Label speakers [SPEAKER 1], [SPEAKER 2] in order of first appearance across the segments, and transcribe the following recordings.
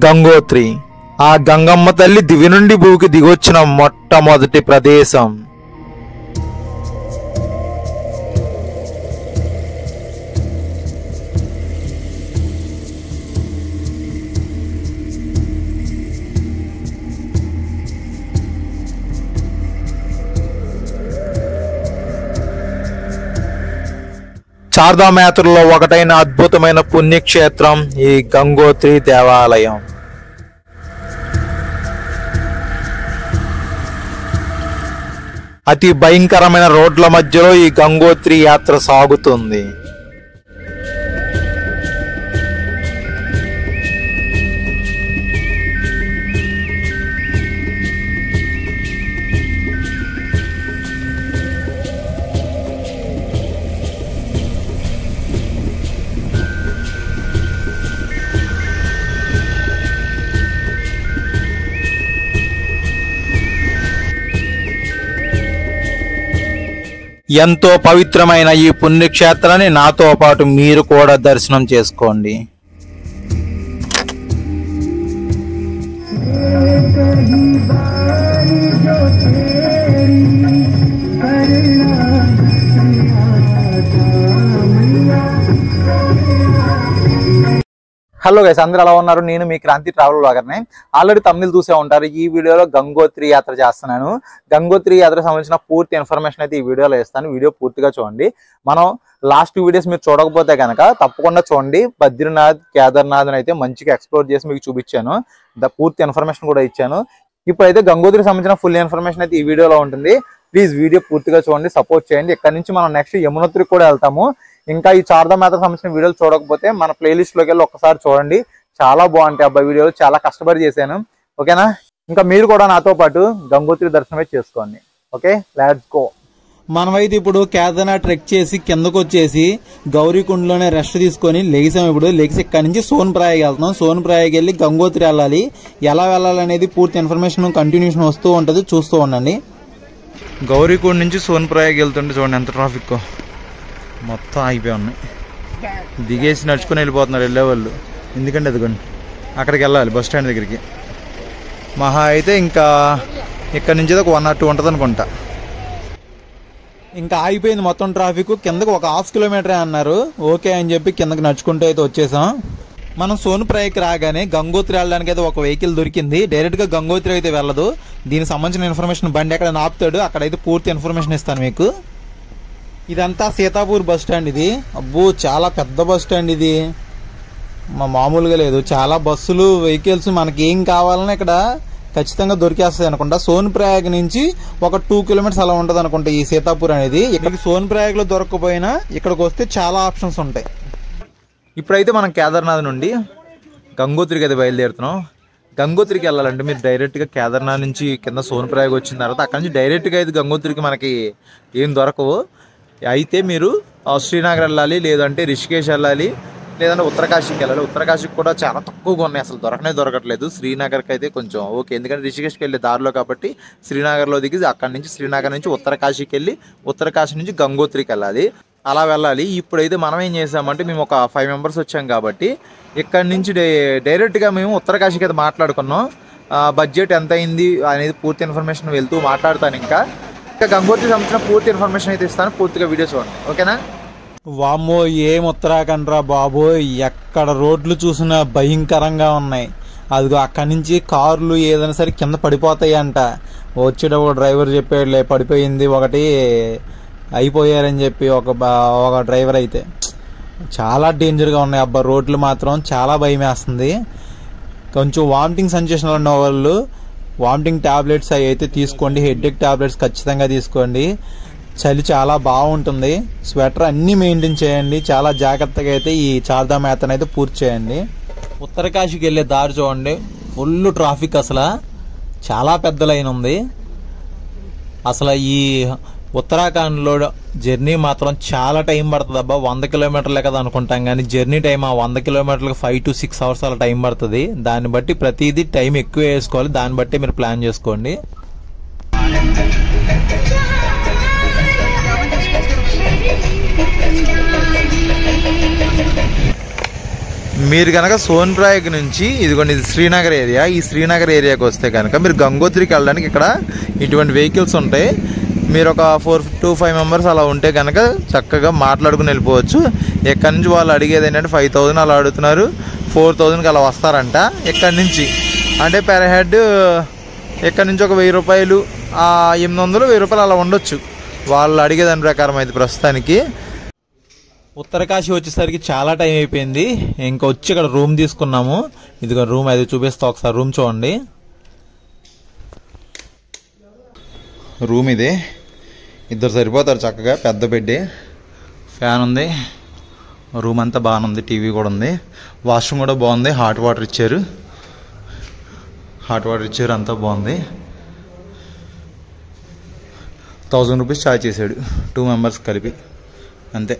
[SPEAKER 1] గంగోత్రి ఆ గంగమ్మ తల్లి దివి నుండి భూమికి దిగొచ్చిన మొట్టమొదటి ప్రదేశం. చార్ధామ్ యాత్రలో ఒకటైన అద్భుతమైన పుణ్యక్షేత్రం ఈ గంగోత్రి దేవాలయం. అతి భయంకరమైన రోడ్ల మధ్యలో ఈ గంగోత్రి యాత్ర సాగుతుంది. ఎంతో పవిత్రమైన ఈ పుణ్యక్షేత్రాన్ని నాతో పాటు మీరు కూడా దర్శనం చేసుకోండి. హలో గైస్, అందరూ ఎలా ఉన్నారు? నేను మీ క్రాంతి ట్రావెల్ బ్లాగర్ని. ఆల్రెడీ తమిళ చూసే ఉంటారు. ఈ వీడియోలో గంగోత్రి యాత్ర చేస్తున్నాను. గంగోత్రి యాత్రకు సంబంధించిన పూర్తి ఇన్ఫర్మేషన్ అయితే ఈ వీడియోలో ఇస్తాను. వీడియో పూర్తిగా చూడండి. మనం లాస్ట్ వీడియోస్ మీరు చూడకపోతే కనుక తప్పకుండా చూడండి. బద్రీనాథ్, కేదార్నాథ్ అయితే మంచిగా ఎక్స్ప్లోర్ చేసి మీకు చూపించాను. పూర్తి ఇన్ఫర్మేషన్ కూడా ఇచ్చాను. ఇప్పుడైతే గంగోత్రికి సంబంధించిన ఫుల్ ఇన్ఫర్మేషన్ అయితే ఈ వీడియోలో ఉంటుంది. ప్లీజ్ వీడియో పూర్తిగా చూడండి, సపోర్ట్ చేయండి. ఇక్కడ నుంచి మనం నెక్స్ట్ యమునోత్రికి కూడా వెళ్తాము. ఇంకా ఈ చార్ధామ్ యాత్రకు సంబంధించిన వీడియోలు చూడకపోతే మన ప్లేలిస్ట్ లోకి వెళ్ళి ఒక్కసారి చూడండి. చాలా బాగుంటాయి అబ్బాయి వీడియోలు, చాలా కష్టపడి చేశాను. ఓకేనా? ఇంకా మీరు కూడా నాతో పాటు గంగోత్రి దర్శనమే చేసుకోండి. Okay, let's go.
[SPEAKER 2] మనమైతే ఇప్పుడు కేదార్నాథ్ ట్రెక్ చేసి కిందకు వచ్చేసి గౌరీకుండలోనే రెస్ట్ తీసుకొని లెగిసాం. ఇప్పుడు లెగిసి ఇక్కడ నుంచి సోన్ప్రయాగ్ వెళ్తున్నాం. సోన్ప్రయాగ్ వెళ్ళి గంగోత్రి వెళ్ళాలి. ఎలా వెళ్ళాలనేది పూర్తి ఇన్ఫర్మేషన్ కంటిన్యూషన్ వస్తూ ఉంటుంది, చూస్తూ ఉండండి.
[SPEAKER 1] గౌరీకుండ నుంచి సోన్ప్రయాగ్ వెళ్తుంటే చూడండి ఎంత ట్రాఫిక్, మొత్తం ఆగిపోయి ఉన్నాయి. దిగేసి నడుచుకుని వెళ్ళిపోతున్నారు వెళ్ళేవాళ్ళు. ఎందుకంటే అదిగోండి అక్కడికి వెళ్ళాలి, బస్ స్టాండ్ దగ్గరికి. మహా అయితే ఇంకా ఇక్కడ నుంచి ఒక 1 or 2 ఉంటుంది అనుకుంటా.
[SPEAKER 2] ఇంకా ఆగిపోయింది మొత్తం ట్రాఫిక్. కిందకు ఒక 1/2 కిలోమీటరే అన్నారు. ఓకే అని చెప్పి కిందకి నడుచుకుంటూ అయితే వచ్చేసాం. మనం సోన్ప్రయాగ్ రాగానే గంగోత్రి వెళ్ళడానికి అయితే ఒక వెహికల్ దొరికింది. డైరెక్ట్ గా గంగోత్రి అయితే వెళ్ళదు. దీనికి సంబంధించిన ఇన్ఫర్మేషన్ బండి ఎక్కడ ఆపుతాడు, అక్కడైతే పూర్తి ఇన్ఫర్మేషన్ ఇస్తాను మీకు. ఇదంతా సీతాపూర్ బస్ స్టాండ్. ఇది అబ్బో చాలా పెద్ద బస్ స్టాండ్. ఇది మామూలుగా లేదు. చాలా బస్సులు, వెహికల్స్ మనకి ఏం కావాలన్నా ఇక్కడ ఖచ్చితంగా దొరికేస్తాయి అనుకుంటా. సోన్ప్రయాగ్ నుంచి ఒక 2 kilometers అలా ఉంటుంది అనుకుంటా ఈ సీతాపూర్ అనేది. ఇక్కడికి సోన్ప్రయాగ్ లో దొరకకపోయినా ఇక్కడికి వస్తే చాలా ఆప్షన్స్ ఉంటాయి.
[SPEAKER 1] ఇప్పుడైతే మనం కేదార్నాథ్ నుండి గంగోత్రికి అయితే బయలుదేరుతున్నాం. గంగోత్రికి వెళ్ళాలంటే మీరు డైరెక్ట్గా కేదార్నాథ్ నుంచి కింద సోన్ప్రయాగ్ వచ్చిన తర్వాత అక్కడ నుంచి డైరెక్ట్గా అయితే గంగోత్రికి మనకి ఏం దొరకవు. అయితే మీరు శ్రీనగర్ వెళ్ళాలి, లేదంటే రిషికేష్ వెళ్ళాలి, లేదంటే ఉత్తరకాశీకి వెళ్ళాలి. ఉత్తరకాశీకి కూడా చాలా తక్కువగా ఉన్నాయి, అసలు దొరకట్లేదు. శ్రీనగర్కి అయితే కొంచెం ఓకే, ఎందుకంటే రిషికేష్కి వెళ్ళే దారిలో కాబట్టి శ్రీనగర్లో దిగి అక్కడి నుంచి శ్రీనగర్ నుంచి ఉత్తరకాశీకి వెళ్ళి ఉత్తరకాశీ నుంచి గంగోత్రికి వెళ్ళాలి. అలా వెళ్ళాలి. ఇప్పుడైతే మనం ఏం చేసామంటే మేము ఒక 5 members వచ్చాం కాబట్టి ఇక్కడి నుంచి డైరెక్ట్గా మేము ఉత్తరకాశీకి అయితే మాట్లాడుకున్నాం. బడ్జెట్ ఎంత అయింది అనేది పూర్తి ఇన్ఫర్మేషన్ వెళ్తూ మాట్లాడతాను. ఇంకా గంగోత్రికి సంబంధించిన పూర్తి ఇన్ఫర్మేషన్ అయితే ఇస్తాను. పూర్తిగా వీడియో చూడండి, ఓకేనా?
[SPEAKER 2] వామ్మో, ఏం ఉత్తరాఖండ్ రా బాబు, ఎక్కడ రోడ్లు చూసినా భయంకరంగా ఉన్నాయి. అదిగో అక్కడి నుంచి కార్లు ఏదైనా సరే కింద పడిపోతాయి అంట. వచ్చేటప్పుడు డ్రైవర్ చెప్పాడులే, పడిపోయింది ఒకటి, అయిపోయారని చెప్పి ఒక డ్రైవర్ అయితే. చాలా డేంజర్గా ఉన్నాయి అబ్బా రోడ్లు మాత్రం. చాలా భయం వేస్తుంది. కొంచెం వామిటింగ్ సెన్సేషన్ ఉన్న వాళ్ళు వామిటింగ్ టాబ్లెట్స్ అవి అయితే తీసుకోండి. హెడేక్ టాబ్లెట్స్ ఖచ్చితంగా తీసుకోండి. చలి చాలా బాగుంటుంది. స్వెటర్ అన్నీ మెయింటైన్ చేయండి. చాలా జాగ్రత్తగా అయితే ఈ చార్ధామ్ యాత్ర అయితే పూర్తి చేయండి. ఉత్తరకాశీకి వెళ్ళే దారి చూడండి, ఫుల్ ట్రాఫిక్. అసలు చాలా పెద్ద లైన్ ఉంది. అసలు ఈ ఉత్తరాఖండ్లో జర్నీ మాత్రం చాలా టైం పడుతుంది అబ్బా. 100 kilometers కదా అనుకుంటాం, కానీ జర్నీ టైం ఆ 100 kilometers 5 to 6 hours అలా టైం పడుతుంది. దాన్ని బట్టి ప్రతిదీ టైం ఎక్కువ వేసుకోవాలి. దాన్ని బట్టి మీరు ప్లాన్ చేసుకోండి.
[SPEAKER 1] మీరు కనుక సోన్ప్రయాగ్ నుంచి ఇదిగోండి ఇది శ్రీనగర్ ఏరియా, ఈ శ్రీనగర్ ఏరియాకి వస్తే కనుక మీరు గంగోత్రికి వెళ్ళడానికి ఇక్కడ ఇటువంటి వెహికల్స్ ఉంటాయి. మీరు ఒక 4 to 5 మెంబర్స్ అలా ఉంటే కనుక చక్కగా మాట్లాడుకుని వెళ్ళిపోవచ్చు. ఎక్కడి నుంచి వాళ్ళు అడిగేది ఏంటంటే 5,000 అలా అడుగుతున్నారు, 4,000కి అలా వస్తారంట ఎక్కడి నుంచి. అంటే పెర్ హెడ్ ఎక్కడి నుంచి ఒక 1,000 రూపాయలు 800 1,000 రూపాయలు అలా ఉండొచ్చు వాళ్ళు అడిగేదాని ప్రకారం. అయితే ప్రస్తుతానికి ఉత్తరకాశీ వచ్చేసరికి చాలా టైం అయిపోయింది. ఇంకా వచ్చి ఇక్కడ రూమ్ తీసుకున్నాము. ఇదిగో రూమ్ అది చూపిస్తా ఒకసారి. రూమ్ చూడండి, రూమ్ ఇది. 2 సరిపోతారు చక్కగా. పెద్ద బెడ్, ఫ్యాన్ ఉంది, రూమ్ అంతా బాగానే ఉంది, టీవీ కూడా ఉంది, వాష్రూమ్ కూడా బాగుంది, హాట్ వాటర్ ఇచ్చారు, అంతా బాగుంది. 1,000 రూపీస్ ఛార్జ్ చేశాడు 2 మెంబర్స్ కలిపి, అంతే.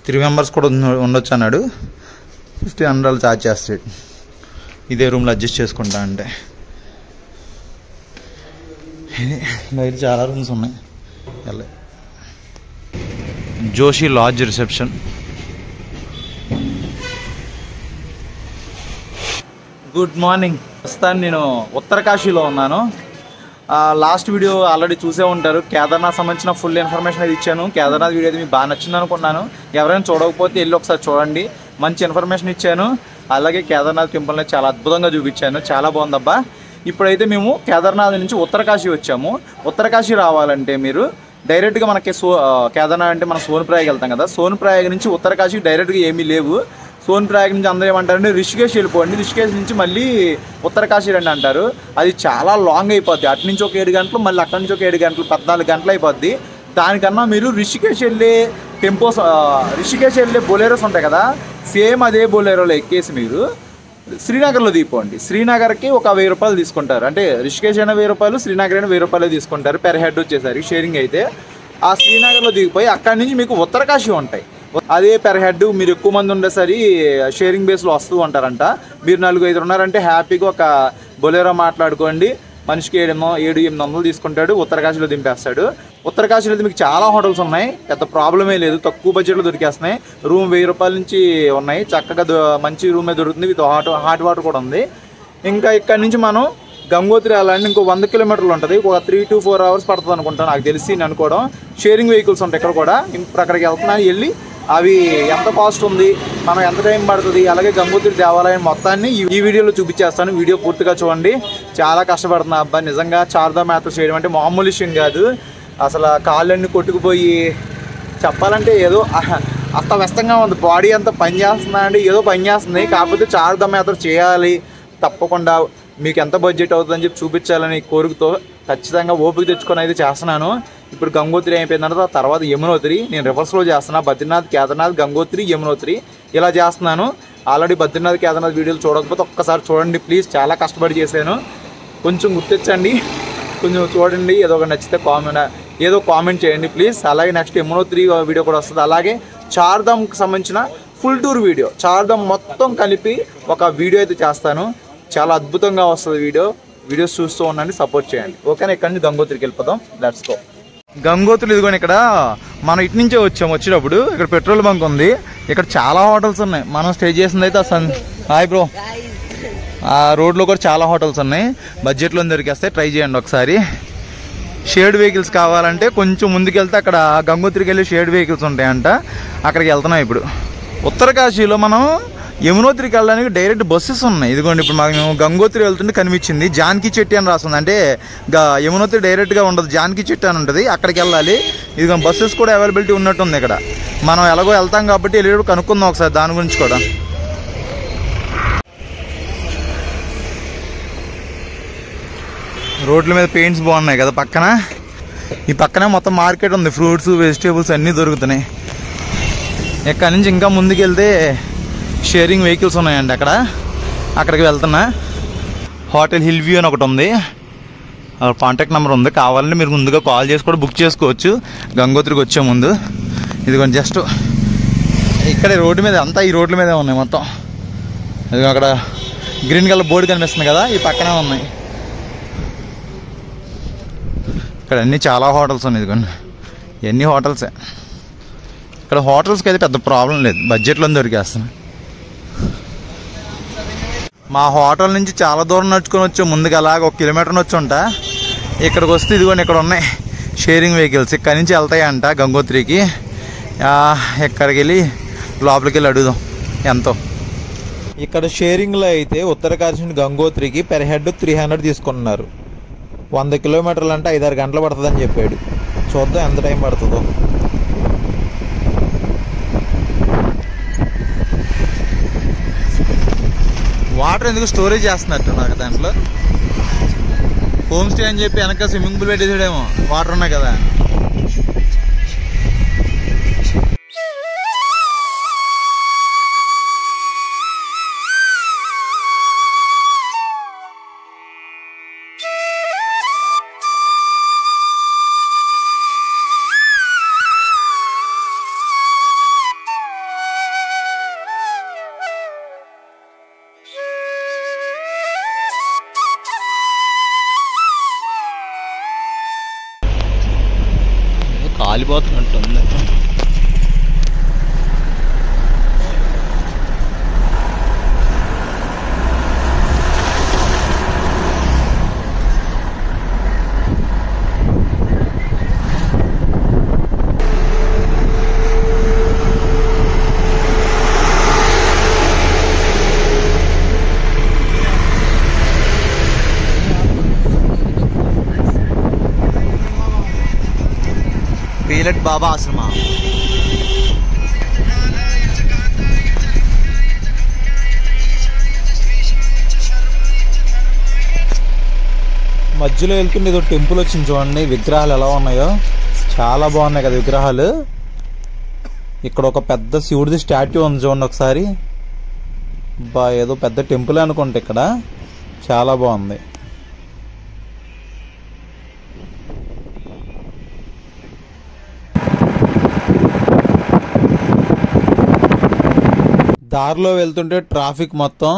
[SPEAKER 1] 3 మెంబర్స్ కూడా ఉండొచ్చు అన్నాడు, 1,500 ఛార్జ్ చేస్తాడు. ఇదే రూమ్లో అడ్జస్ట్ చేసుకుంటా అంటే. బయట చాలా రూమ్స్ ఉన్నాయి. Joshi lodge reception. Good morning. ప్రస్తుతాన్ని నేను ఉత్తరకాశీలో ఉన్నాను. లాస్ట్ వీడియో ఆల్రెడీ చూసే ఉంటారు. కేదార్నాథ్ సంబంధించిన ఫుల్ ఇన్ఫర్మేషన్ అయితే ఇచ్చాను. కేదార్నాథ్ వీడియో అయితే మీకు బాగా నచ్చింది అనుకున్నాను. ఎవరైనా చూడకపోతే వెళ్ళి ఒకసారి చూడండి, మంచి ఇన్ఫర్మేషన్ ఇచ్చాను. అలాగే కేదార్నాథ్ టెంపుల్ని చాలా అద్భుతంగా చూపించాను, చాలా బాగుందబ్బా. ఇప్పుడైతే మేము కేదార్నాథ్ నుంచి ఉత్తరకాశీ వచ్చాము. ఉత్తరకాశీ రావాలంటే మీరు డైరెక్ట్గా మనకి కేదార్నాథ్ అంటే మనం సోన్ప్రయాగ్ వెళ్తాం కదా, సోన్ప్రయాగ్ నుంచి ఉత్తరకాశీ డైరెక్ట్గా ఏమీ లేవు. సోన్ప్రయాగ్ నుంచి అందరూ ఏమంటారంటే రిషికేశ్ వెళ్ళిపోండి, రిషికేశ్ నుంచి మళ్ళీ ఉత్తరకాశీ రండి అంటారు. అది చాలా లాంగ్ అయిపోద్ది. అటు నుంచి ఒక 7 గంటలు, మళ్ళీ అక్కడి నుంచి ఒక 7 గంటలు, 14 గంటలు అయిపోద్ది. దానికన్నా మీరు రిషికేశ్ వెళ్ళే రిషికేశ్ వెళ్ళే బొలేరోస్ ఉంటాయి కదా, సేమ్ అదే బొలేరోలో ఎక్కేసి మీరు శ్రీనగర్లో దిగిపోండి. శ్రీనగర్కి ఒక 1,000 రూపాయలు తీసుకుంటారు. అంటే రిషికేశ్ అయినా 1,000 రూపాయలు, శ్రీనగర్ అయినా 1,000 రూపాయలు తీసుకుంటారు పెర్ హెడ్ వచ్చేసరికి షేరింగ్ అయితే. ఆ శ్రీనగర్లో దిగిపోయి అక్కడి నుంచి మీకు ఉత్తరకాశీ ఉంటాయి. అదే పెర్ హెడ్ మీరు ఎక్కువ మంది ఉండేసరి షేరింగ్ బేస్లో వస్తూ ఉంటారంట. మీరు 4-5 ఉన్నారంటే హ్యాపీగా ఒక బొలేరో మాట్లాడుకోండి, మనిషికి 700-800 తీసుకుంటాడు, ఉత్తరకాశీలో దింపేస్తాడు. ఉత్తరకాశీలో మీకు చాలా హోటల్స్ ఉన్నాయి, పెద్ద ప్రాబ్లమే లేదు, తక్కువ బడ్జెట్లో దొరికేస్తున్నాయి. రూమ్ 1,000 రూపాయల నుంచి ఉన్నాయి, చక్కగా మంచి రూమే దొరుకుతుంది, విత్ హాట్ వాటర్ కూడా ఉంది. ఇంకా ఇక్కడ నుంచి మనం గంగోత్రి వెళ్ళాలంటే ఇంకో 100 కిలోమీటర్లు ఉంటుంది, ఒక 3 to 4 అవర్స్ పడుతుంది అనుకుంటాను, నాకు తెలిసి నేను అనుకోవడం. షేరింగ్ వెహికల్స్ ఉంటాయి ఇక్కడ కూడా. ఇప్పుడు అక్కడికి వెళ్తున్నాను, వెళ్ళి అవి ఎంత కాస్ట్ ఉంది, మనం ఎంత టైం పడుతుంది, అలాగే గంగోత్రి దేవాలయం మొత్తాన్ని ఈ వీడియోలో చూపించేస్తాను. వీడియో పూర్తిగా చూడండి. చాలా కష్టపడుతున్నా అబ్బా, నిజంగా చార్ధామ్ యాత్ర చేయడం అంటే మామూలు విషయం కాదు. అసలు కాళ్ళన్నీ కొట్టుకుపోయి చెప్పాలంటే ఏదో అస్తవ్యస్తంగా ఉంది, బాడీ అంతా పని చేస్తుందా అంటే ఏదో పని చేస్తుంది. కాకపోతే చార్ధామ్ యాత్ర చేయాలి తప్పకుండా, మీకు ఎంత బడ్జెట్ అవుతుందని చెప్పి చూపించాలని కోరికతో ఖచ్చితంగా ఓపిక తెచ్చుకొని అయితే చేస్తున్నాను. ఇప్పుడు గంగోత్రి అయిపోయిందంటే తర్వాత యమునోత్రి, నేను రివర్స్లో చేస్తున్నా. బద్రీనాథ్, కేదార్నాథ్, గంగోత్రి, యమునోత్రి ఇలా చేస్తున్నాను. ఆల్రెడీ బద్రీనాథ్, కేదార్నాథ్ వీడియోలు చూడకపోతే ఒక్కసారి చూడండి ప్లీజ్, చాలా కష్టపడి చేశాను. కొంచెం గుర్తించండి, కొంచెం చూడండి, ఏదో ఒక నచ్చితే కామెంట్ చేయండి ప్లీజ్. అలాగే నెక్స్ట్ యమునోత్రి వీడియో కూడా వస్తుంది. అలాగే చార్ధామ్కి సంబంధించిన ఫుల్ టూర్ వీడియో, చార్ధామ్ మొత్తం కలిపి ఒక వీడియో అయితే చేస్తాను. చాలా అద్భుతంగా వస్తుంది వీడియోస్ చూస్తూ ఉండండి, సపోర్ట్ చేయండి. ఓకేనా? ఇక్కడ నుంచి గంగోత్రికి వెళ్ళిపోదాం, లెట్స్ గో. గంగోత్రి ఇదిగోని ఇక్కడ మనం ఇటు నుంచే వచ్చేటప్పుడు ఇక్కడ పెట్రోల్ బంక్ ఉంది. ఇక్కడ చాలా హోటల్స్ ఉన్నాయి. మనం స్టే చేసింది అయితే హాయ్ బ్రో, ఆ రోడ్లో కూడా చాలా హోటల్స్ ఉన్నాయి, బడ్జెట్లో దొరికేస్తాయి, ట్రై చేయండి ఒకసారి. షేర్డ్ వెహికల్స్ కావాలంటే కొంచెం ముందుకెళ్తే అక్కడ గంగోత్రికి వెళ్ళి షేర్డ్ వెహికల్స్ ఉంటాయంట, అక్కడికి వెళ్తున్నాం. ఇప్పుడు ఉత్తరకాశీలో మనం యమునోత్రికి వెళ్ళడానికి డైరెక్ట్ బస్సెస్ ఉన్నాయి. ఇదిగోండి ఇప్పుడు మేము గంగోత్రి వెళ్తుంటే కనిపించింది జానకి చెట్టు అని రాస్తుంది. అంటే యమునోత్రి డైరెక్ట్గా ఉండదు, జానకి చెట్టు అని ఉంటుంది, అక్కడికి వెళ్ళాలి. ఇదిగో బస్సెస్ కూడా అవైలబిలిటీ ఉన్నట్టుంది ఇక్కడ. మనం ఎలాగో వెళ్తాం కాబట్టి వెళ్ళేటప్పుడు కనుక్కుందాం ఒకసారి దాని గురించి కూడా. రోడ్ల మీద పెయింట్స్ బాగున్నాయి కదా పక్కన. ఈ పక్కనే మొత్తం మార్కెట్ ఉంది, ఫ్రూట్స్ వెజిటేబుల్స్ అన్నీ దొరుకుతున్నాయి. ఇక్కడ నుంచి ఇంకా ముందుకు వెళ్తే షేరింగ్ వెహికల్స్ ఉన్నాయండి అక్కడికి వెళ్తున్నా. హోటల్ హిల్ వ్యూ అని ఒకటి ఉంది, కాంటాక్ట్ నెంబర్ ఉంది, కావాలంటే మీరు ముందుగా కాల్ చేసి కూడా బుక్ చేసుకోవచ్చు గంగోత్రికి వచ్చే ముందు. ఇదిగోండి జస్ట్ ఇక్కడ రోడ్డు మీద అంతా ఈ రోడ్ల మీదే ఉన్నాయి మొత్తం. ఇదిగో అక్కడ గ్రీన్ కలర్ బోర్డు కనిపిస్తుంది కదా, ఈ పక్కనే ఉన్నాయి. ఇక్కడ అన్నీ చాలా హోటల్స్ ఉన్నాయి. ఇదిగోండి ఇవన్నీ హోటల్సే. ఇక్కడ హోటల్స్కి అయితే పెద్ద ప్రాబ్లం లేదు, బడ్జెట్లో దొరికేస్తున్నాయి. మా హోటల్ నుంచి చాలా దూరం నడుచుకొని వచ్చాం. ముందుకు అలాగ 1 కిలోమీటర్ వచ్చి ఉంటా. ఇక్కడికి వస్తే ఇదిగోండి ఇక్కడ ఉన్నాయి షేరింగ్ వెహికల్స్. ఇక్కడి నుంచి వెళ్తాయంట గంగోత్రికి. ఇక్కడికి వెళ్ళి లోపలికి వెళ్ళి అడుగుదాం ఎంతో. ఇక్కడ షేరింగ్లో అయితే ఉత్తరకాశీ నుండి గంగోత్రికి పెర్ హెడ్ 300 తీసుకుంటున్నారు. 100 కిలోమీటర్లు అంటే 5-6 గంటలు పడుతుందని చెప్పాడు. చూద్దాం ఎంత టైం పడుతుందో. వాటర్ ఎందుకు స్టోరేజ్ చేస్తున్నట్టు నాకు దాంట్లో. హోమ్ స్టే అని చెప్పి వెనక స్విమ్మింగ్ పూల్ పెట్టేసాడేమో, వాటర్ ఉన్నాయి కదా. కాలిపోతున్నట్టుంది. పీలట్ బాబా ఆశ్రమ. మధ్యలో వెళ్తుండే ఏదో టెంపుల్ వచ్చింది చూడండి. విగ్రహాలు ఎలా ఉన్నాయో చాలా బాగున్నాయి కదా విగ్రహాలు. ఇక్కడ ఒక పెద్ద శివుడిది స్టాట్యూ ఉంది చూడండి ఒకసారి. ఏదో పెద్ద టెంపుల్ అనుకుంటా. ఇక్కడ చాలా బాగుంది. దారిలో వెళ్తుంటే ట్రాఫిక్ మొత్తం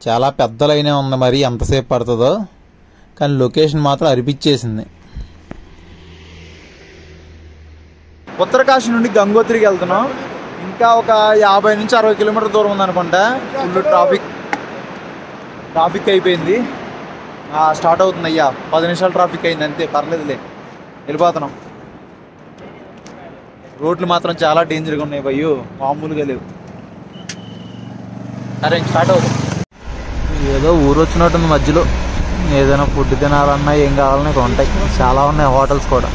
[SPEAKER 1] చాలా పెద్ద లైనే ఉంది. మరి ఎంతసేపు పడుతుందో కానీ లొకేషన్ మాత్రం అరిపించేసింది. ఉత్తరకాశీ నుండి గంగోత్రికి వెళ్తున్నాం. ఇంకా ఒక 50 నుంచి 60 కిలోమీటర్ దూరం ఉందనుకుంటా. ఫుల్ ట్రాఫిక్ అయిపోయింది. స్టార్ట్ అవుతుంది. అయ్యా 10 నిమిషాలు ట్రాఫిక్ అయింది అంతే, పర్లేదులే వెళ్ళిపోతున్నాం. రోడ్లు మాత్రం చాలా డేంజర్గా ఉన్నాయి భయ్యో, మామూలుగా లేవు. సరే స్టార్ట్ అవుతుంది. ఏదో ఊరు వచ్చినట్టుంది. మధ్యలో ఏదైనా ఫుడ్ తినాలన్నా ఏం కావాలన్నా ఇక్కడ ఉంటాయి. చాలా ఉన్నాయి హోటల్స్ కూడా.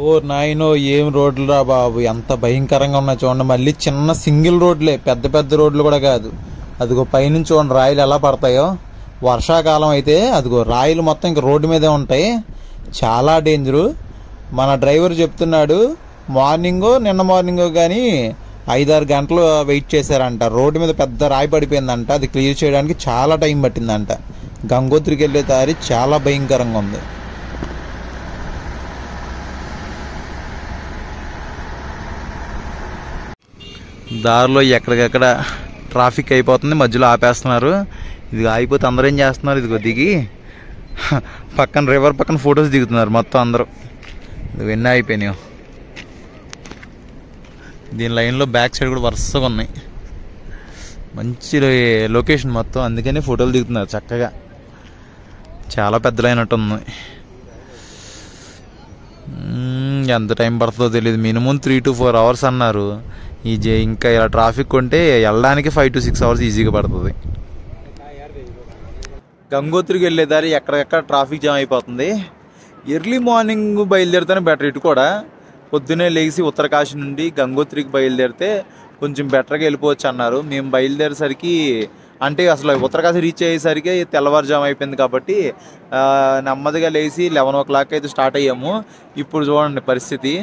[SPEAKER 1] ఓ నాయనో, ఏం రోడ్లు రా బాబు, ఎంత భయంకరంగా ఉన్నాయి చూడండి. మళ్ళీ చిన్న సింగిల్ రోడ్లే, పెద్ద పెద్ద రోడ్లు కూడా కాదు. అదిగో పైనుంచి చూడండి రాయిలు ఎలా పడతాయో. వర్షాకాలం అయితే అదిగో రాయిలు మొత్తం ఇంక రోడ్డు మీదే ఉంటాయి. చాలా డేంజరు. మన డ్రైవర్ చెప్తున్నాడు నిన్న మార్నింగో కానీ 5-6 గంటలు వెయిట్ చేశారంట. రోడ్డు మీద పెద్ద రాయి పడిపోయిందంట. అది క్లియర్ చేయడానికి చాలా టైం పట్టిందంట. గంగోత్రికి వెళ్ళే దారి చాలా భయంకరంగా ఉంది. దారిలో ఎక్కడికక్కడ ట్రాఫిక్ అయిపోతుంది. మధ్యలో ఆపేస్తున్నారు. ఇది ఆగిపోతే అందరూ ఏం చేస్తున్నారు, ఇదిగో దిగి పక్కన రివర్ పక్కన ఫొటోస్ దిగుతున్నారు మొత్తం అందరూ. ఇవన్నీ అయిపోయినాయి. దీని లైన్లో బ్యాక్ సైడ్ కూడా వరుసగా ఉన్నాయి. మంచి లొకేషన్ మొత్తం, అందుకని ఫోటోలు దిగుతున్నారు చక్కగా. చాలా పెద్ద లైన్ అట్టుంది. ఎంత టైం పడుతుందో తెలియదు. మినిమం 3 to 4 hours అన్నారు. ఇంకా ఇలా ట్రాఫిక్ ఉంటే వెళ్ళడానికి 5 to 6 hours ఈజీగా పడుతుంది. గంగోత్రికి వెళ్ళే దారి ఎక్కడెక్కడ ట్రాఫిక్ జామ్ అయిపోతుంది. ఎర్లీ మార్నింగ్ బయలుదేరితేనే బెటర్. ఇటు కూడా పొద్దున్నే లేచి ఉత్తరకాశీ నుండి గంగోత్రికి బయలుదేరితే కొంచెం బెటర్గా వెళ్ళిపోవచ్చు అన్నారు. మేము బయలుదేరేసరికి అంటే అసలు ఉత్తరకాశీ రీచ్ అయ్యేసరికి తెల్లవారుజాము అయిపోయింది కాబట్టి నెమ్మదిగా లేచి 11 o'clock అయితే స్టార్ట్ అయ్యాము. ఇప్పుడు చూడండి పరిస్థితి.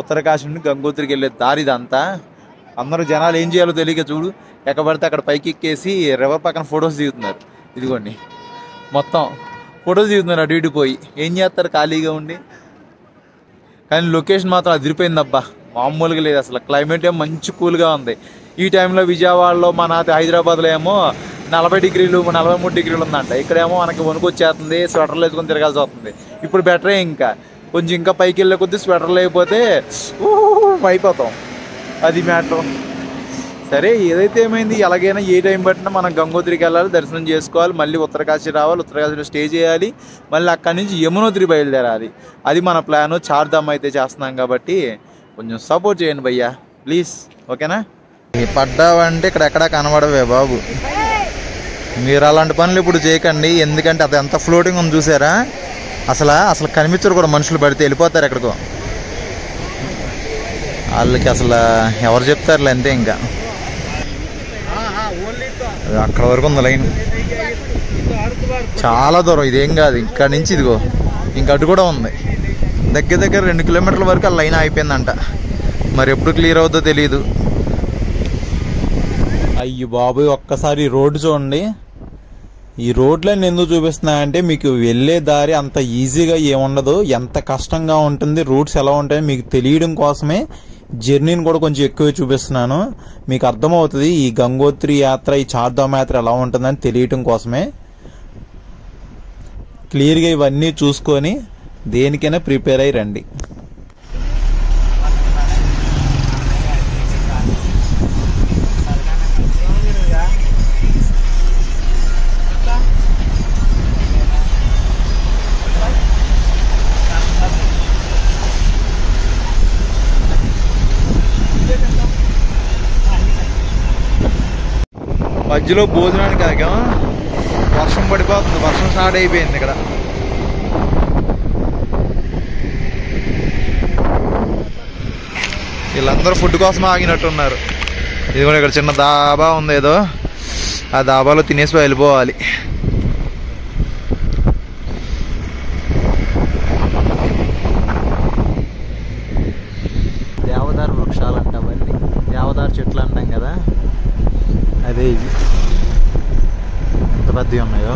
[SPEAKER 1] ఉత్తరకాశీ నుండి గంగోత్రికి వెళ్ళే దారి ఇదంతా. అందరూ జనాలు ఏం చేయాలో తెలియక చూడు ఎక్కడ పడితే అక్కడ పైకి ఎక్కేసి రివర్ పక్కన ఫొటోస్ దిగుతున్నారు. ఇదిగోండి మొత్తం ఫొటోస్ దిగుతున్నారు అటు ఇటు పోయి. ఏం చేస్తారు ఖాళీగా ఉండి. కానీ లొకేషన్ మాత్రం అదిరిపోయింది అబ్బా, మామూలుగా లేదు అసలు. క్లైమేట్ ఏమో మంచి కూల్గా ఉంది. ఈ టైంలో విజయవాడలో మన హైదరాబాద్లో ఏమో 40 డిగ్రీలు 43 డిగ్రీలు ఉందంట. ఇక్కడేమో మనకి వణుకు వచ్చేస్తుంది, స్వెటర్లు వేసుకొని తిరగాల్సి వస్తుంది. ఇప్పుడు బెటరే, ఇంకా కొంచెం ఇంకా పైకి వెళ్ళే కొద్దీ స్వెటర్ లేకపోతే అయిపోతాం. అది మ్యాటర్. సరే ఏదైతే ఏమైంది, ఎలాగైనా ఏ టైం పట్టినా మనం గంగోత్రికి వెళ్ళాలి, దర్శనం చేసుకోవాలి, మళ్ళీ ఉత్తరకాశీ రావాలి, ఉత్తరకాశీలో స్టే చేయాలి, మళ్ళీ అక్కడి నుంచి యమునోత్రి బయలుదేరాలి. అది మన ప్లాను. చార్ధామ్ అయితే చేస్తున్నాం కాబట్టి కొంచెం సపోర్ట్ చేయండి భయ్యా ప్లీజ్, ఓకేనా. పడ్డావంటే ఇక్కడ ఎక్కడా కనబడవే బాబు. మీరు అలాంటి పనులు ఇప్పుడు చేయకండి, ఎందుకంటే అది ఎంత ఫ్లోటింగ్ ఉంది చూసారా. అసలు కనిపించరు కూడా, మనుషులు పడితే వెళ్ళిపోతారు ఎక్కడికో. వాళ్ళకి అసలు ఎవరు చెప్తారులే, అంతే. ఇంకా అక్కడ వరకు ఉంది లైన్, చాలా దూరం. ఇదేం కాదు, ఇక్కడ నుంచి ఇదిగో ఇంక అటు కూడా ఉంది. దగ్గర 2 కిలోమీటర్ల వరకు ఆ లైన్ అయిపోయిందంట. మరి ఎప్పుడు క్లియర్ అవుతుందో తెలియదు.
[SPEAKER 2] అయ్యి బాబోయ్, ఒక్కసారి రోడ్డు చూడండి. ఈ రోడ్లను ఎందుకు చూపిస్తున్నా అంటే మీకు వెళ్ళే దారి అంత ఈజీగా ఏముండదు, ఎంత కష్టంగా ఉంటుంది, రూట్స్ ఎలా ఉంటాయని మీకు తెలియడం కోసమే జర్నీని కూడా కొంచెం ఎక్కువ చూపిస్తున్నాను. మీకు అర్థమవుతుంది ఈ గంగోత్రి యాత్ర, ఈ చార్ధామ్ యాత్ర ఎలా ఉంటుందని తెలియటం కోసమే. క్లియర్గా ఇవన్నీ చూసుకొని దేనికైనా ప్రిపేర్ అయ్యి రండి.
[SPEAKER 1] మధ్యలో భోజనానికి ఆగాం, వర్షం పడిపోతుంది, వర్షం స్టార్ట్ అయిపోయింది ఇక్కడ. వీళ్ళందరూ ఫుడ్ కోసం ఆగినట్టున్నారు. ఇది కూడా ఇక్కడ చిన్న దాబా ఉంది ఏదో, ఆ దాబాలో తినేసి వెళ్ళిపోవాలి. దేవదారు వృక్షాలు అంటాం, అవన్నీ దేవదారు చెట్లు అంటాం కదా, అదే ఇవి. ఎంత పెద్దవి ఉన్నాయో.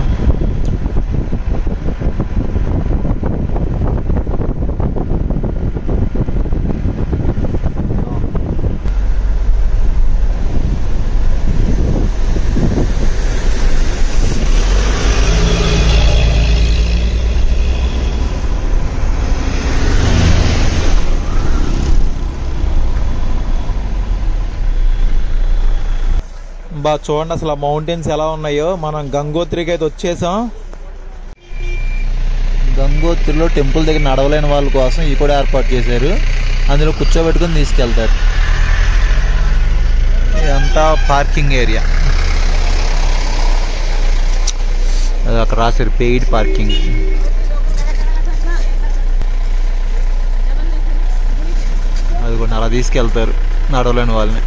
[SPEAKER 2] చూడండి అసలు ఆ మౌంటైన్స్ ఎలా ఉన్నాయో. మనం గంగోత్రికి అయితే వచ్చేసాం.
[SPEAKER 1] గంగోత్రిలో టెంపుల్ దగ్గర నడవలేని వాళ్ళ కోసం ఈ కూడా ఏర్పాటు చేశారు, అందులో కూర్చోబెట్టుకుని తీసుకెళ్తారు. ఇదంతా పార్కింగ్ ఏరియా, అక్కడ రాశారు పెయిడ్ పార్కింగ్. అది కూడా అలా తీసుకెళ్తారు నడవలేని వాళ్ళని.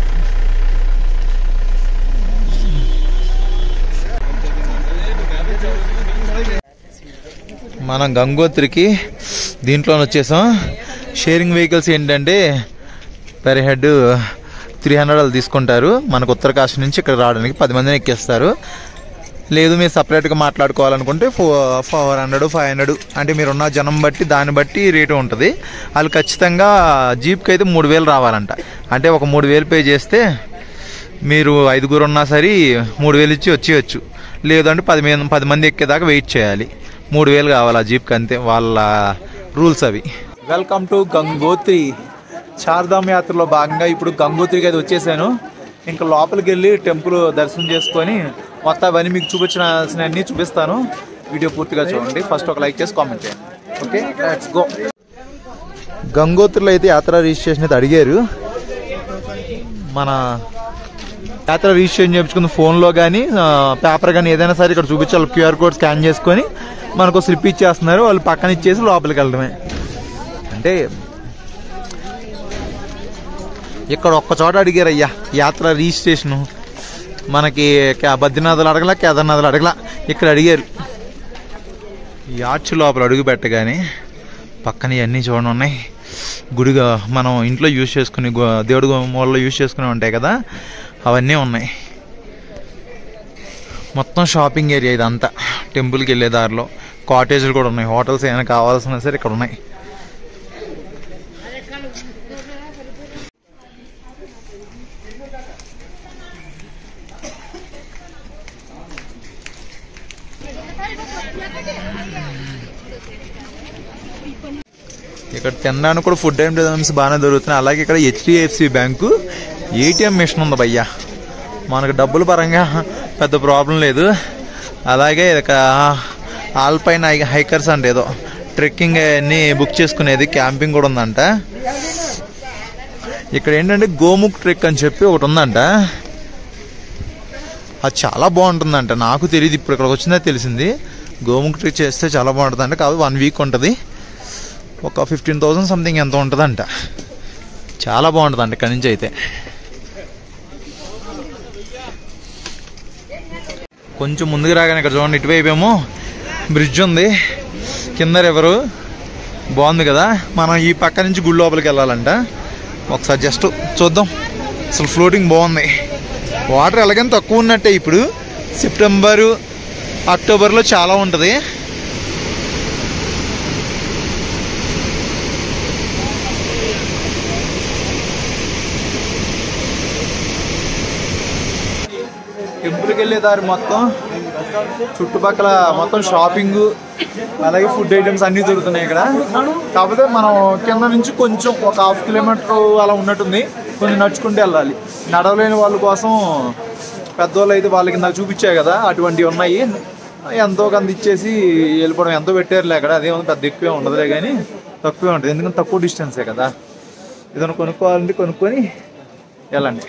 [SPEAKER 1] మనం గంగోత్రికి దీంట్లోనే వచ్చేసాం. షేరింగ్ వెహికల్స్ ఏంటంటే పర్ హెడ్ 300 తీసుకుంటారు. మనకు ఉత్తరకాశీ నుంచి ఇక్కడ రావడానికి 10 మందిని ఎక్కేస్తారు. లేదు మీరు సపరేట్గా మాట్లాడుకోవాలనుకుంటే 400 500 అంటే మీరున్న జనం బట్టి దాన్ని బట్టి రేటు ఉంటుంది. వాళ్ళు ఖచ్చితంగా జీప్కి అయితే 3000 రావాలంట. అంటే ఒక 3000 పే చేస్తే మీరు 5గురు ఉన్నా సరే 3000 ఇచ్చి వచ్చేయచ్చు. లేదంటే 10 మంది ఎక్కేదాకా వెయిట్ చేయాలి. 3000 కావాలి ఆ జీప్కి, అంతే వాళ్ళ రూల్స్ అవి. Welcome to Gangotri. చార్ధామ్ యాత్రలో భాగంగా ఇప్పుడు గంగోత్రికి అయితే వచ్చేసాను. ఇంకా లోపలికి వెళ్ళి టెంపుల్ దర్శనం చేసుకొని మొత్తం అవన్నీ మీకు చూపించాల్సినవన్నీ చూపిస్తాను. వీడియో పూర్తిగా చూడండి. ఫస్ట్ ఒక లైక్ చేసి కామెంట్ చేయండి. Okay, let's go. గంగోత్రిలో అయితే యాత్ర రిజిస్ట్రేషన్ అయితే అడిగారు. మన యాత్ర రిజిస్ట్రేషన్ చేయించుకున్న ఫోన్లో కానీ పేపర్ కానీ ఏదైనా సరే ఇక్కడ చూపించాలి. QR కోడ్ స్కాన్ చేసుకొని మనకు స్లిప్ ఇచ్చేస్తున్నారు. వాళ్ళు పక్కన ఇచ్చేసి లోపలికి వెళ్ళడమే. అంటే ఇక్కడ ఒక్క చోట అడిగారు అయ్యా యాత్ర రిజిస్ట్రేషను. మనకి బద్రీనాథులు అడగలా, కేదార్నాథులు అడగలా, ఇక్కడ అడిగారు. ఈ ఆర్చ్ లోపల అడుగు పెట్టగానే పక్కన ఇవన్నీ చూడండి ఉన్నాయి. గుడిగా మనం ఇంట్లో యూజ్ చేసుకుని దేవుడి మూలలో యూజ్ చేసుకుని ఉంటాయి కదా, అవన్నీ ఉన్నాయి. మొత్తం షాపింగ్ ఏరియా ఇదంతా. టెంపుల్కి వెళ్ళే దారిలో కాటేజీలు కూడా ఉన్నాయి. హోటల్స్ ఏమైనా కావాల్సిన సరే ఇక్కడ ఉన్నాయి. ఇక్కడ తినడానికి కూడా ఫుడ్ ఐటమ్స్ బాగానే దొరుకుతున్నాయి. అలాగే ఇక్కడ హెచ్డిఎఫ్సి బ్యాంకు ఏటీఎం మిషన్ ఉంది భయ్యా. మనకు డబ్బుల పరంగా పెద్ద ప్రాబ్లం లేదు. అలాగే ఇక ఆల్పైన్ హైకర్స్ అంటే ఏదో ట్రెక్కింగ్ అన్నీ బుక్ చేసుకునేది, క్యాంపింగ్ కూడా ఉందంట. ఇక్కడ ఏంటంటే గోముఖ్ ట్రెక్ అని చెప్పి ఒకటి ఉందంట. అది చాలా బాగుంటుందంట. నాకు తెలియదు, ఇప్పుడు ఇక్కడికి వచ్చిందే తెలిసింది. గోముఖ్ ట్రెక్ చేస్తే చాలా బాగుంటుందంట. కాబట్టి 1 వీక్ ఉంటుంది. ఒక 15,000 సంథింగ్ ఎంత ఉంటుందంట. చాలా బాగుంటుందంట ఇక్కడి నుంచి అయితే. కొంచెం ముందుకు రాగానే ఇక్కడ చూడండి, ఇటువైపు ఏమో బ్రిడ్జ్ ఉంది, కింద రివరు బాగుంది కదా. మనం ఈ పక్క నుంచి గుడి లోపలికి వెళ్ళాలంట. ఒకసారి జస్ట్ చూద్దాం. అసలు ఫ్లోటింగ్ బాగుంది. వాటర్ ఎలాగైనా తక్కువ ఉన్నట్టే. ఇప్పుడు సెప్టెంబరు అక్టోబర్లో చాలా ఉంటుంది. టెంపుల్కి వెళ్ళే దారి మొత్తం చుట్టుపక్కల మొత్తం షాపింగ్, అలాగే ఫుడ్ ఐటమ్స్ అన్నీ దొరుకుతున్నాయి ఇక్కడ. కాకపోతే మనం కింద నుంచి కొంచెం ఒక 1/2 కిలోమీటర్ అలా ఉన్నట్టుంది. కొంచెం నడుచుకుంటూ వెళ్ళాలి. నడవలేని వాళ్ళ కోసం పెద్దవాళ్ళు అయితే వాళ్ళకి నాకు చూపించాయి కదా, అటువంటివి ఉన్నాయి. ఎంతో కొంత ఇచ్చేసి వెళ్ళిపోవడం. ఎంతో పెట్టారులే అక్కడ. అదేమో పెద్ద ఎక్కువే ఉండదులే, కానీ తక్కువే ఉంటుంది. ఎందుకంటే తక్కువ డిస్టెన్సే కదా. ఏదైనా కొనుక్కోవాలంటే కొనుక్కొని వెళ్ళండి.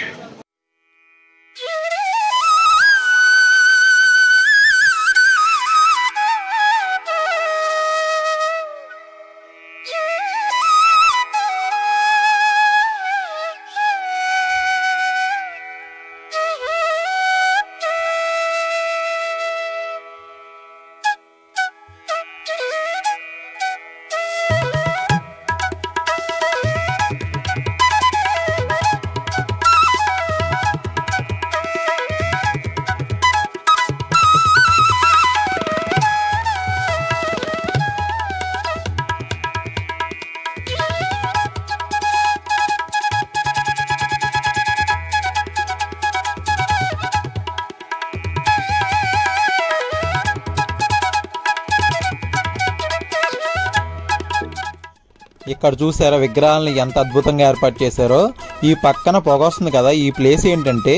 [SPEAKER 2] ఇక్కడ చూసారా విగ్రహాలను ఎంత అద్భుతంగా ఏర్పాటు చేశారో. ఈ పక్కన పొగ వస్తుంది కదా, ఈ ప్లేస్ ఏంటంటే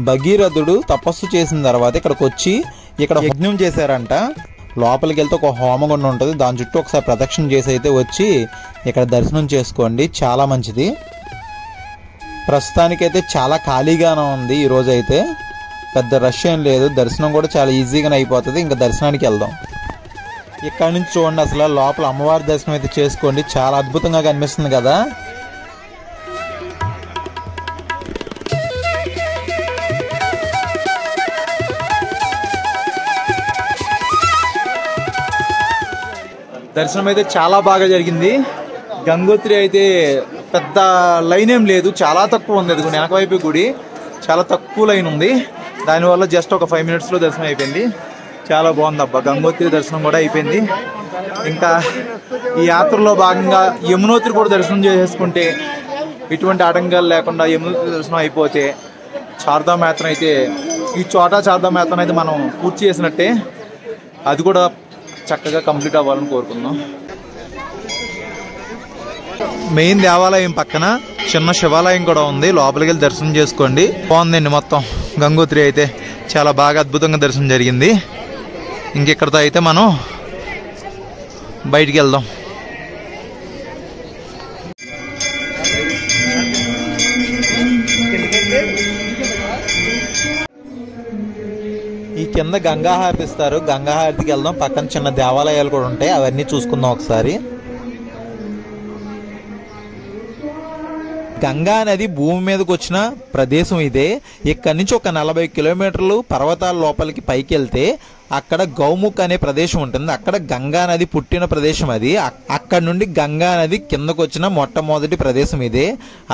[SPEAKER 2] భగీరథుడు తపస్సు చేసిన తర్వాత ఇక్కడికి వచ్చి ఇక్కడ యజ్ఞం చేశారంట. లోపలికి వెళ్తే ఒక హోమగుండం ఉంటుంది. దాని చుట్టూ ఒకసారి ప్రదక్షిణ చేసి అయితే వచ్చి ఇక్కడ దర్శనం చేసుకోండి. చాలా మంచిది. ప్రస్తుతానికైతే చాలా ఖాళీగానే ఉంది. ఈరోజు అయితే పెద్ద రష్ ఏం లేదు. దర్శనం కూడా చాలా ఈజీగానే అయిపోతుంది. ఇంకా దర్శనానికి వెళ్దాం. ఇక్కడ నుంచి చూడండి, అసలు లోపల అమ్మవారి దర్శనం అయితే చేసుకోండి. చాలా అద్భుతంగా కనిపిస్తుంది కదా.
[SPEAKER 1] దర్శనం అయితే చాలా బాగా జరిగింది. గంగోత్రి అయితే పెద్ద లైన్ ఏం లేదు, చాలా తక్కువ ఉంది. అది వెనక వైపు గుడి చాలా తక్కువ లైన్ ఉంది. దానివల్ల జస్ట్ ఒక 5 మినిట్స్లో దర్శనం అయిపోయింది. చాలా బాగుంది అబ్బా. గంగోత్రి దర్శనం కూడా అయిపోయింది. ఇంకా ఈ యాత్రలో భాగంగా యమునోత్రి కూడా దర్శనం చేసేసుకుంటే, ఎటువంటి ఆటంకాలు లేకుండా యమునోత్రి దర్శనం అయిపోతే చార్ధామ్ యాత్ర అయితే, ఈ చోటా చార్ధామ్ యాత్ర అయితే మనం పూర్తి చేసినట్టే. అది కూడా చక్కగా కంప్లీట్ అవ్వాలని కోరుకుందాం. మెయిన్ దేవాలయం పక్కన చిన్న శివాలయం కూడా ఉంది. లోపలికి వెళ్ళి దర్శనం చేసుకోండి. బాగుందండి మొత్తం. గంగోత్రి అయితే చాలా బాగా అద్భుతంగా దర్శనం జరిగింది. ఇంకెక్కడితో అయితే మనం బయటికి వెళ్దాం.
[SPEAKER 2] ఈ కింద గంగా హారతి ఇస్తారు. గంగా హారతికి వెళ్దాం. పక్కన చిన్న దేవాలయాలు కూడా ఉంటాయి, అవన్నీ చూసుకుందాం ఒకసారి. గంగా నది భూమి మీదకి వచ్చిన ప్రదేశం ఇదే. ఇక్కడ నుంచి ఒక 40 కిలోమీటర్లు పర్వతాల లోపలికి పైకి వెళ్తే అక్కడ గౌముఖ్ అనే ప్రదేశం ఉంటుంది. అక్కడ గంగా నది పుట్టిన ప్రదేశం అది. అక్కడ నుండి గంగా నది కిందకు వచ్చిన మొట్టమొదటి ప్రదేశం ఇదే.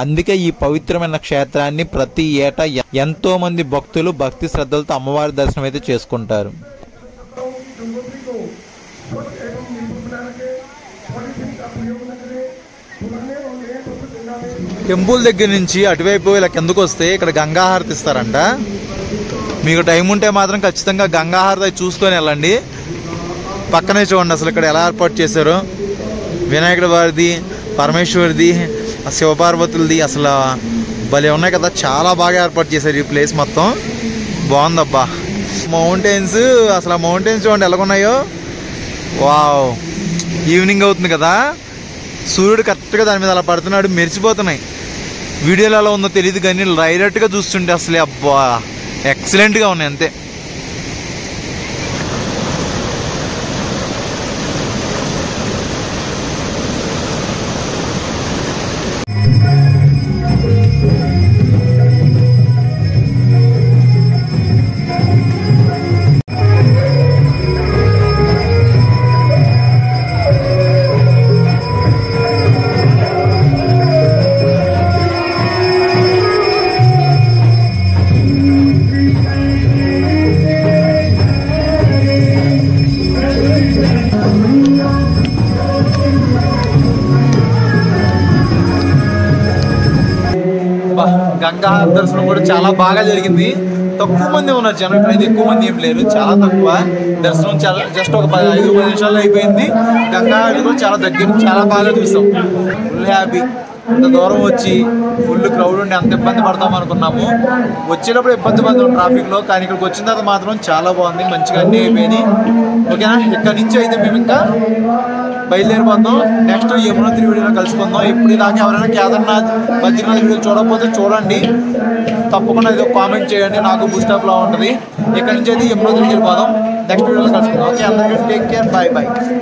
[SPEAKER 2] అందుకే ఈ పవిత్రమైన క్షేత్రాన్ని ప్రతి ఏటా ఎంతో మంది భక్తులు భక్తి శ్రద్ధలతో అమ్మవారి దర్శనం అయితే చేసుకుంటారు.
[SPEAKER 1] టెంపుల్ దగ్గర నుంచి అటువైపు ఇలా కిందకు వస్తే ఇక్కడ గంగా హారతి ఇస్తారంట. మీకు టైం ఉంటే మాత్రం ఖచ్చితంగా గంగా హారతి చూసుకొని వెళ్ళండి. పక్కనే చూడండి అసలు ఇక్కడ ఎలా ఏర్పాటు చేశారు. వినాయకుడి వారిది, పరమేశ్వరిది, శివపార్వతులది అసలు భలే ఉన్నాయి కదా. చాలా బాగా ఏర్పాటు చేశారు ఈ ప్లేస్ మొత్తం. బాగుందబ్బా. మౌంటైన్స్, అసలు ఆ మౌంటైన్స్ చూడండి ఎలాగున్నాయో. వావ్, ఈవినింగ్ అవుతుంది కదా, సూర్యుడు కరెక్ట్గా దాని మీద అలా పడుతున్నాడు, మెరిసిపోతున్నాయి. వీడియోలో ఎలా ఉందో తెలియదు కానీ డైరెక్ట్గా చూస్తుంటే అసలే అబ్బా ఎక్సలెంట్గా ఉన్నాయి అంతే. గంగా దర్శనం కూడా చాలా బాగా జరిగింది. తక్కువ మంది ఉన్నారు జనం, ఇప్పుడైతే ఎక్కువ మంది ఏం లేరు, చాలా తక్కువ. దర్శనం చాలా జస్ట్ ఒక 5-10 నిమిషాల్లో అయిపోయింది. గంగా కూడా చాలా దగ్గర, చాలా బాగా చూసాం. Full happy. అంత దూరం వచ్చి ఫుల్ క్రౌడ్ ఉండి అంత ఇబ్బంది పడతాం అనుకున్నాము. వచ్చేటప్పుడు ఇబ్బంది పడతాం ట్రాఫిక్లో, కానీ ఇక్కడికి వచ్చిన తర్వాత మాత్రం చాలా బాగుంది, మంచిగా అన్నీ అయిపోయినాయి. ఓకేనా, ఇక్కడ నుంచి అయితే మేము ఇంకా బయలుదేరిపోతాం. నెక్స్ట్ యమునోత్రి వీడియోలో కలుసుకుందాం. ఇప్పుడు దాకా ఎవరైనా కేదార్నాథ్, బద్రీనాథ్ వీడియోలు చూడకపోతే చూడండి, తప్పకుండా ఏదో కామెంట్ చేయండి, నాకు బూస్టప్లా ఉంటుంది. ఇక్కడ నుంచి అయితే యమునోత్రికి వెళ్ళిపోదాం. నెక్స్ట్ వీడియోలో కలుసుకుందాం. ఓకే, అందరికీ టేక్ కేర్, బాయ్ బాయ్.